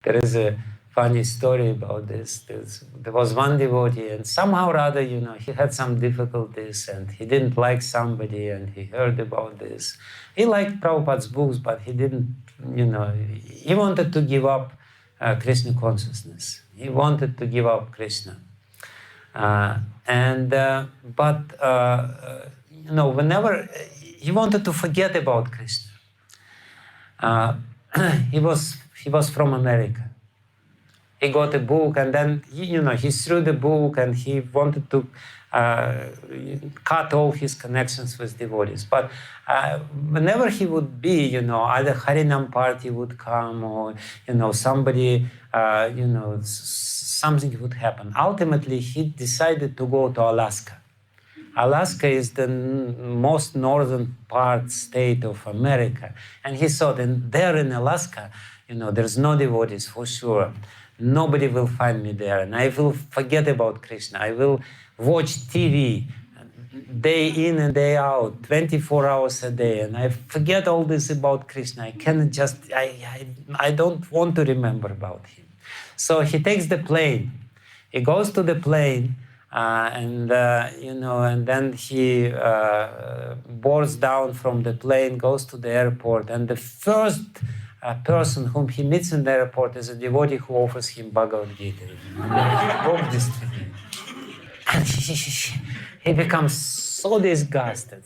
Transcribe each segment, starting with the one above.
There is a funny story about this. There was one devotee, and somehow or other, he had some difficulties, and he didn't like somebody, and he heard about this. He liked Prabhupada's books, but he didn't, he wanted to give up Krishna consciousness. He wanted to give up Krishna. Whenever he wanted to forget about Krishna, he was from America. He got a book, and then he threw the book, and he wanted to cut all his connections with devotees. But whenever he would be, either Harinam party would come, or somebody, something would happen. Ultimately, he decided to go to Alaska. Alaska is the most northern state of America, and he thought, and there in Alaska, there's no devotees for sure. Nobody will find me there, and I will forget about Krishna. I will watch TV day in and day out, 24 hours a day, and I forget all this about Krishna. I cannot I don't want to remember about him. So he takes the plane. He goes to the plane, and then he boards down from the plane, goes to the airport, and the first person whom he meets in the airport is a devotee who offers him Bhagavad Gita. And he becomes so disgusted.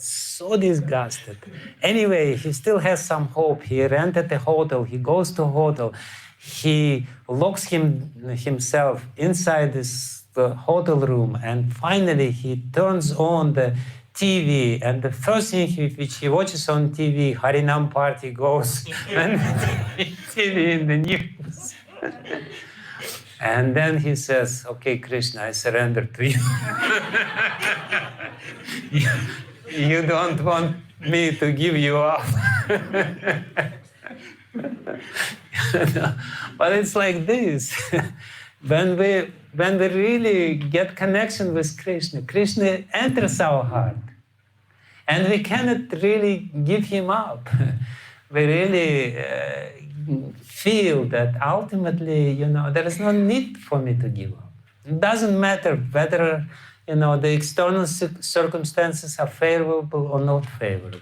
Anyway, he still has some hope. He rented a hotel. He goes to a hotel. He locks himself inside the hotel room, and finally he turns on the TV, and the first thing which he watches on TV, Harinam party goes and TV in the news. And then he says, "Okay, Krishna, I surrender to you. You don't want me to give you up." But it's like this. When we really get connection with Krishna, Krishna enters our heart. And we cannot really give him up. We really feel that ultimately, there is no need for me to give up. It doesn't matter whether, the external circumstances are favorable or not favorable.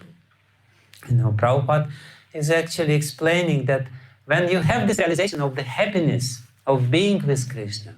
Prabhupada is actually explaining that when you have this realization of the happiness of being with Krishna,